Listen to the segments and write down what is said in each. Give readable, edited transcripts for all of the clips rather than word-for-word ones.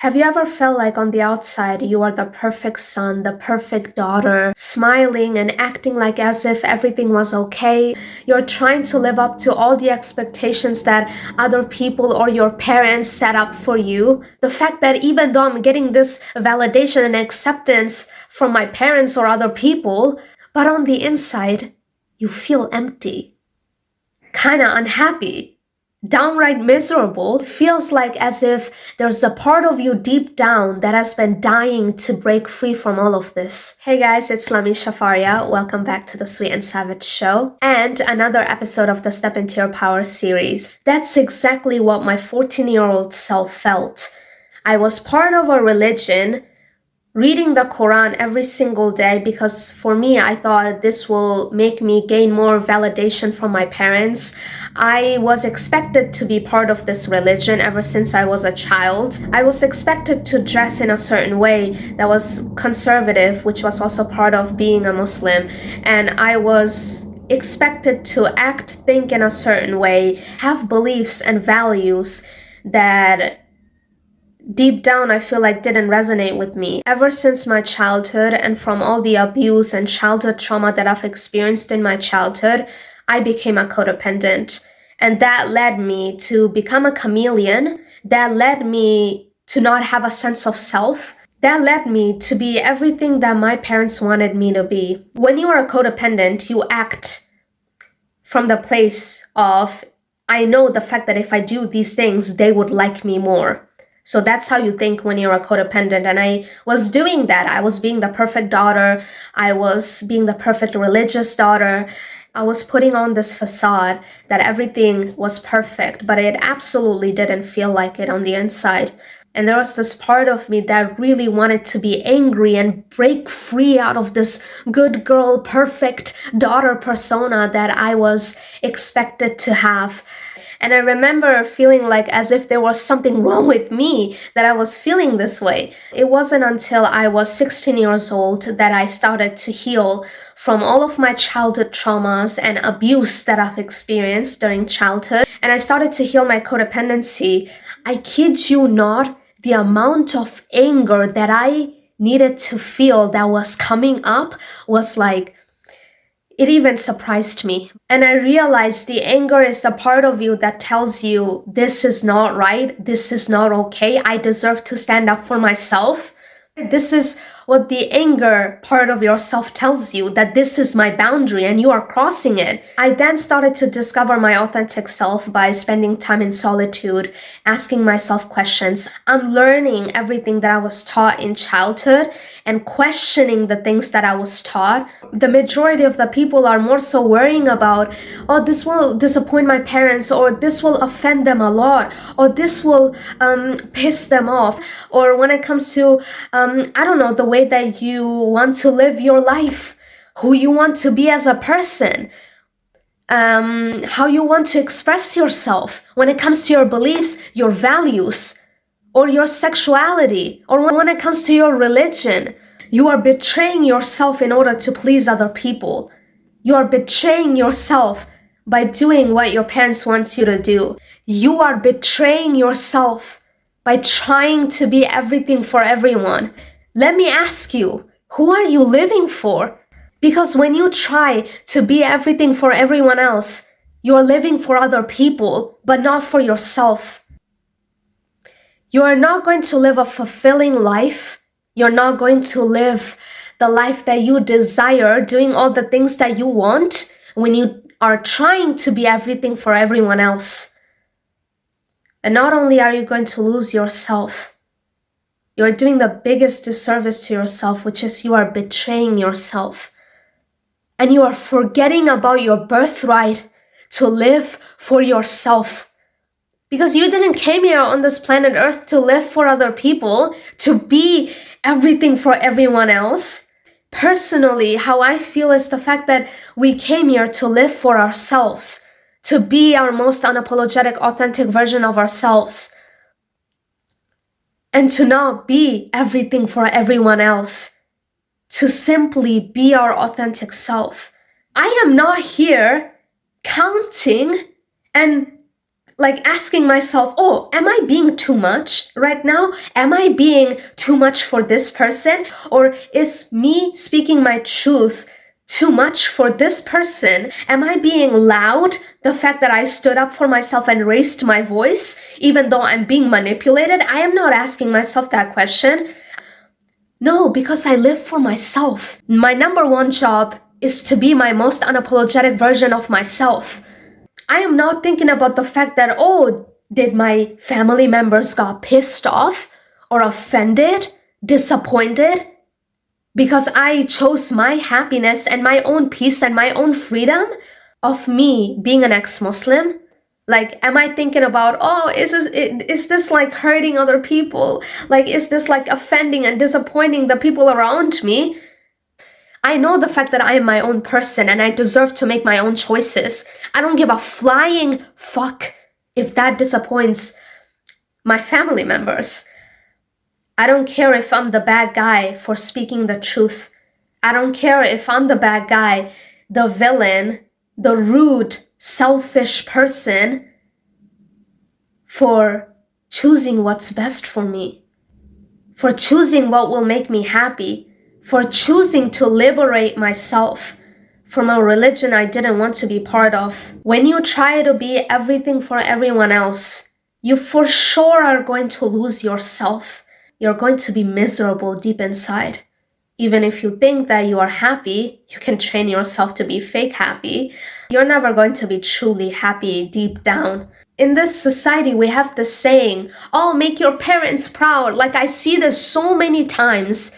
Have you ever felt like on the outside you are the perfect son, the perfect daughter, smiling and acting like as if everything was okay? You're trying to live up to all the expectations that other people or your parents set up for you. The fact that even though I'm getting this validation and acceptance from my parents or other people, but on the inside, you feel empty, kind of unhappy, downright miserable. It feels like as if there's a part of you deep down that has been dying to break free from all of this. Hey guys, it's Lamisha Faria. Welcome back to the Sweet and Savage Show and another episode of the Step Into Your Power series. That's exactly what my 14-year-old self felt. I was part of a religion, reading the Quran every single day because for me, I thought this will make me gain more validation from my parents. I was expected to be part of this religion ever since I was a child. I was expected to dress in a certain way that was conservative, which was also part of being a Muslim. And I was expected to act, think in a certain way, have beliefs and values that deep down I feel like didn't resonate with me. Ever since my childhood and from all the abuse and childhood trauma that I've experienced in my childhood, I became a codependent. And that led me to become a chameleon. That led me to not have a sense of self. That led me to be everything that my parents wanted me to be. When you are a codependent, you act from the place of, I know the fact that if I do these things, they would like me more. So that's how you think when you're a codependent. And I was doing that. I was being the perfect daughter. I was being the perfect religious daughter. I was putting on this facade that everything was perfect, but it absolutely didn't feel like it on the inside. And there was this part of me that really wanted to be angry and break free out of this good girl, perfect daughter persona that I was expected to have. And I remember feeling like as if there was something wrong with me that I was feeling this way. It wasn't until I was 16 years old that I started to heal from all of my childhood traumas and abuse that I've experienced during childhood. And I started to heal my codependency. I kid you not, the amount of anger that I needed to feel that was coming up was like, it even surprised me. And I realized the anger is the part of you that tells you, this is not right, this is not okay, I deserve to stand up for myself. This is what the anger part of yourself tells you, that this is my boundary and you are crossing it. I then started to discover my authentic self by spending time in solitude, asking myself questions, unlearning everything that I was taught in childhood and questioning the things that I was taught. The majority of the people are more so worrying about, oh, this will disappoint my parents, or this will offend them a lot, or this will piss them off. Or when it comes to, I don't know, the way that you want to live your life, who you want to be as a person, how you want to express yourself when it comes to your beliefs, your values, or your sexuality, or when it comes to your religion. You are betraying yourself in order to please other people. You are betraying yourself by doing what your parents want you to do. You are betraying yourself by trying to be everything for everyone. Let me ask you, who are you living for? Because when you try to be everything for everyone else, you're living for other people, but not for yourself. You are not going to live a fulfilling life. You're not going to live the life that you desire, doing all the things that you want when you are trying to be everything for everyone else. And not only are you going to lose yourself, you are doing the biggest disservice to yourself, which is you are betraying yourself. And you are forgetting about your birthright to live for yourself. Because you didn't came here on this planet Earth to live for other people, to be everything for everyone else. Personally, how I feel is the fact that we came here to live for ourselves, to be our most unapologetic, authentic version of ourselves, and to not be everything for everyone else, to simply be our authentic self. I am not here counting and like asking myself, oh, am I being too much right now? Am I being too much for this person? Or is me speaking my truth too much for this person? Am I being loud? The fact that I stood up for myself and raised my voice, even though I'm being manipulated? I am not asking myself that question. No, because I live for myself. My number one job is to be my most unapologetic version of myself. I am not thinking about the fact that, oh, did my family members got pissed off or offended, disappointed because I chose my happiness and my own peace and my own freedom of me being an ex-Muslim? Like, am I thinking about, oh, is this like hurting other people? Like, is this like offending and disappointing the people around me? I know the fact that I am my own person and I deserve to make my own choices. I don't give a flying fuck if that disappoints my family members. I don't care if I'm the bad guy for speaking the truth. I don't care if I'm the bad guy, the villain, the rude, selfish person for choosing what's best for me, for choosing what will make me happy, for choosing to liberate myself from a religion I didn't want to be part of. When you try to be everything for everyone else, you for sure are going to lose yourself. You're going to be miserable deep inside. Even if you think that you are happy, you can train yourself to be fake happy. You're never going to be truly happy deep down. In this society, we have this saying, oh, make your parents proud. Like, I see this so many times.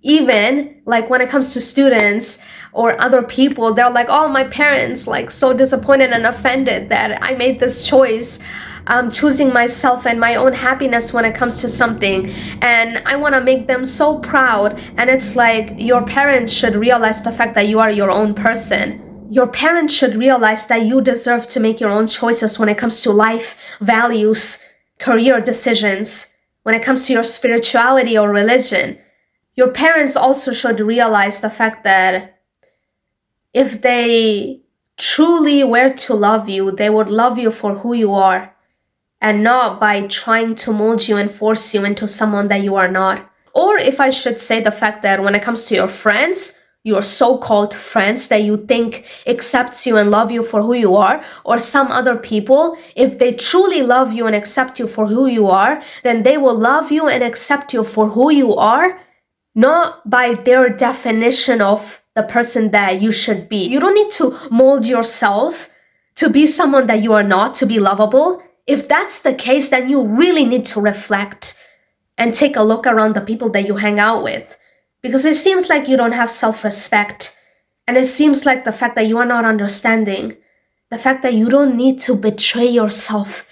Even like when it comes to students or other people, they're like, oh, my parents like so disappointed and offended that I made this choice. I'm choosing myself and my own happiness when it comes to something, and I want to make them so proud. And it's like, your parents should realize the fact that you are your own person. Your parents should realize that you deserve to make your own choices when it comes to life, values, career decisions, when it comes to your spirituality or religion. Your parents also should realize the fact that if they truly were to love you, they would love you for who you are and not by trying to mold you and force you into someone that you are not. Or if I should say the fact that when it comes to your friends, your so-called friends that you think accepts you and love you for who you are, or some other people, if they truly love you and accept you for who you are, then they will love you and accept you for who you are, not by their definition of the person that you should be. You don't need to mold yourself to be someone that you are not, to be lovable. If that's the case, then you really need to reflect and take a look around the people that you hang out with. Because it seems like you don't have self-respect. And it seems like the fact that you are not understanding, the fact that you don't need to betray yourself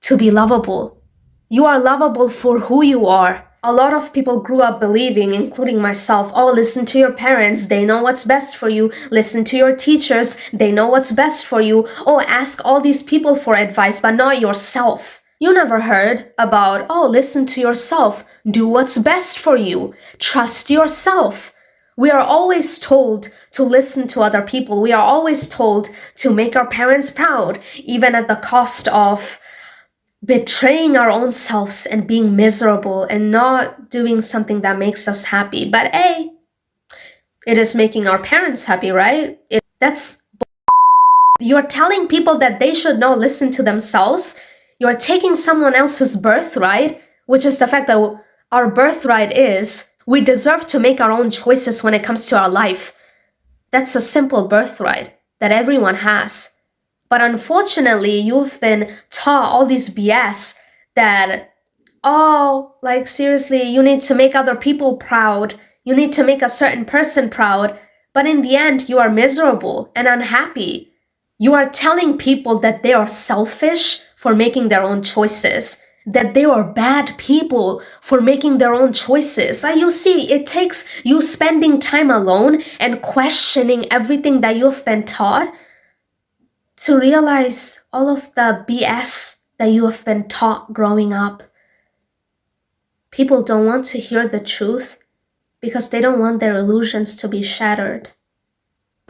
to be lovable. You are lovable for who you are. A lot of people grew up believing, including myself, oh, listen to your parents, they know what's best for you. Listen to your teachers, they know what's best for you. Oh, ask all these people for advice, but not yourself. You never heard about, oh, listen to yourself, do what's best for you, trust yourself. We are always told to listen to other people. We are always told to make our parents proud, even at the cost of betraying our own selves and being miserable and not doing something that makes us happy. But hey, it is making our parents happy, right? You're telling people that they should not listen to themselves. You're taking someone else's birthright, which is the fact that our birthright is we deserve to make our own choices when it comes to our life. That's a simple birthright that everyone has. But unfortunately, you've been taught all this BS that, oh, like seriously, you need to make other people proud. You need to make a certain person proud. But in the end, you are miserable and unhappy. You are telling people that they are selfish for making their own choices, that they are bad people for making their own choices. But you see, it takes you spending time alone and questioning everything that you've been taught to realize all of the BS that you have been taught growing up. People don't want to hear the truth because they don't want their illusions to be shattered.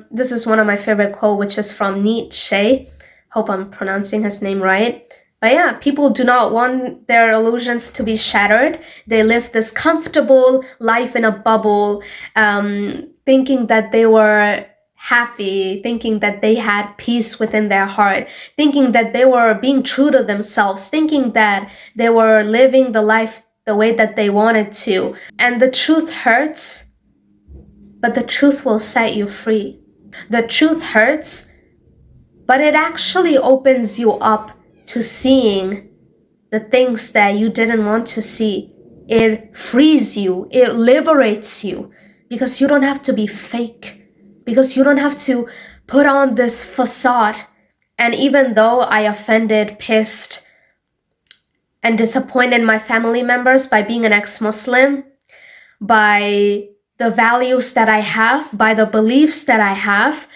This is one of my favorite quotes, which is from Nietzsche. Hope I'm pronouncing his name right. But yeah, people do not want their illusions to be shattered. They live this comfortable life in a bubble, thinking that they were happy, thinking that they had peace within their heart, thinking that they were being true to themselves, thinking that they were living the life the way that they wanted to. And the truth hurts, but the truth will set you free. The truth hurts, but it actually opens you up to seeing the things that you didn't want to see. It frees you, it liberates you, because you don't have to be fake, because you don't have to put on this facade. And even though I offended, pissed, and disappointed my family members by being an ex-Muslim, by the values that I have, by the beliefs that I have,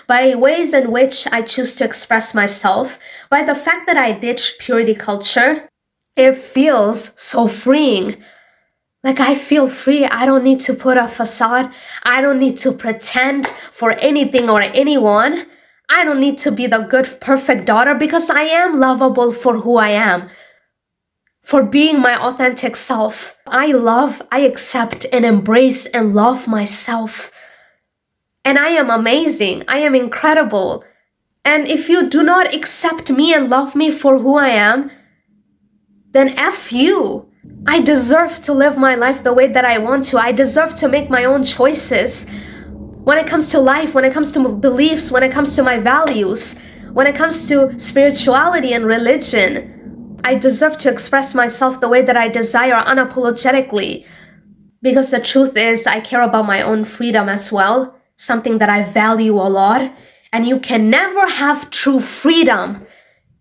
by ways in which I choose to express myself, by the fact that I ditched purity culture, it feels so freeing. Like I feel free. I don't need to put a facade. I don't need to pretend for anything or anyone. I don't need to be the good, perfect daughter, because I am lovable for who I am, for being my authentic self. I love, I accept and embrace and love myself. And I am amazing. I am incredible. And if you do not accept me and love me for who I am, then F you. I deserve to live my life the way that I want to. I deserve to make my own choices. When it comes to life, when it comes to beliefs, when it comes to my values, when it comes to spirituality and religion, I deserve to express myself the way that I desire unapologetically. Because the truth is, I care about my own freedom as well. Something that I value a lot. And you can never have true freedom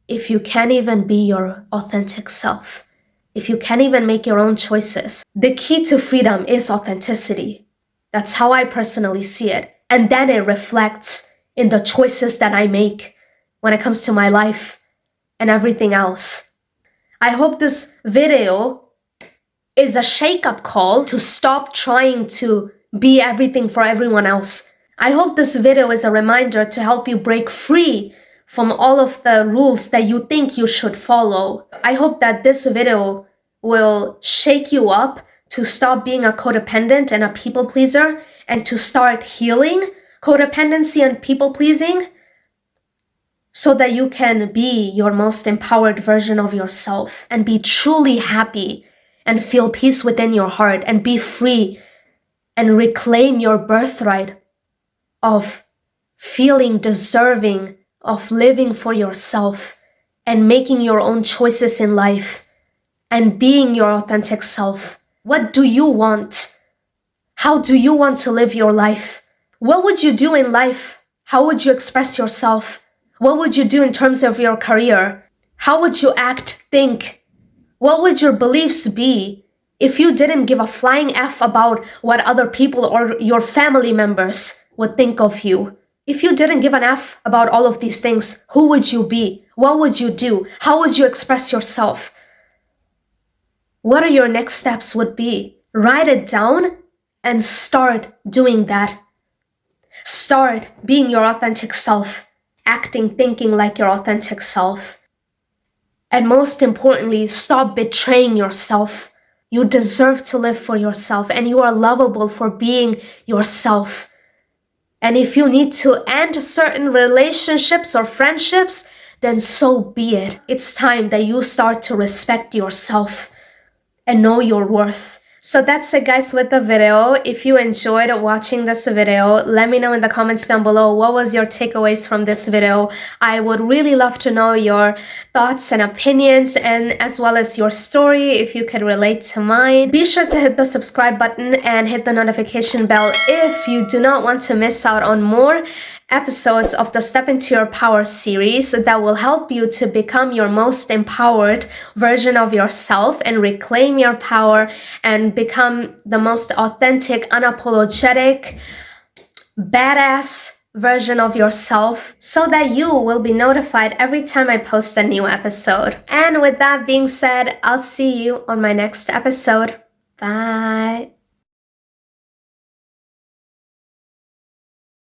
if you can't even be your authentic self. If you can't even make your own choices. The key to freedom is authenticity. That's how I personally see it. And then it reflects in the choices that I make when it comes to my life and everything else. I hope this video is a shake-up call to stop trying to be everything for everyone else. I hope this video is a reminder to help you break free from all of the rules that you think you should follow. I hope that this video will shake you up to stop being a codependent and a people pleaser and to start healing codependency and people pleasing so that you can be your most empowered version of yourself and be truly happy and feel peace within your heart and be free and reclaim your birthright of feeling deserving of living for yourself and making your own choices in life and being your authentic self. What do you want? How do you want to live your life? What would you do in life? How would you express yourself? What would you do in terms of your career? How would you act, think? What would your beliefs be if you didn't give a flying F about what other people or your family members would think of you? If you didn't give an F about all of these things, who would you be? What would you do? How would you express yourself? What are your next steps would be? Write it down and start doing that. Start being your authentic self, acting, thinking like your authentic self. And most importantly, stop betraying yourself. You deserve to live for yourself and you are lovable for being yourself. And if you need to end certain relationships or friendships, then so be it. It's time that you start to respect yourself and know your worth. So that's it, guys, with the video. If you enjoyed watching this video, let me know in the comments down below what was your takeaways from this video. I would really love to know your thoughts and opinions, and as well as your story if you could relate to mine. Be sure to hit the subscribe button and hit the notification bell if you do not want to miss out on more episodes of the Step Into Your Power series that will help you to become your most empowered version of yourself and reclaim your power and become the most authentic, unapologetic, badass version of yourself so that you will be notified every time I post a new episode. And with that being said, I'll see you on my next episode. Bye.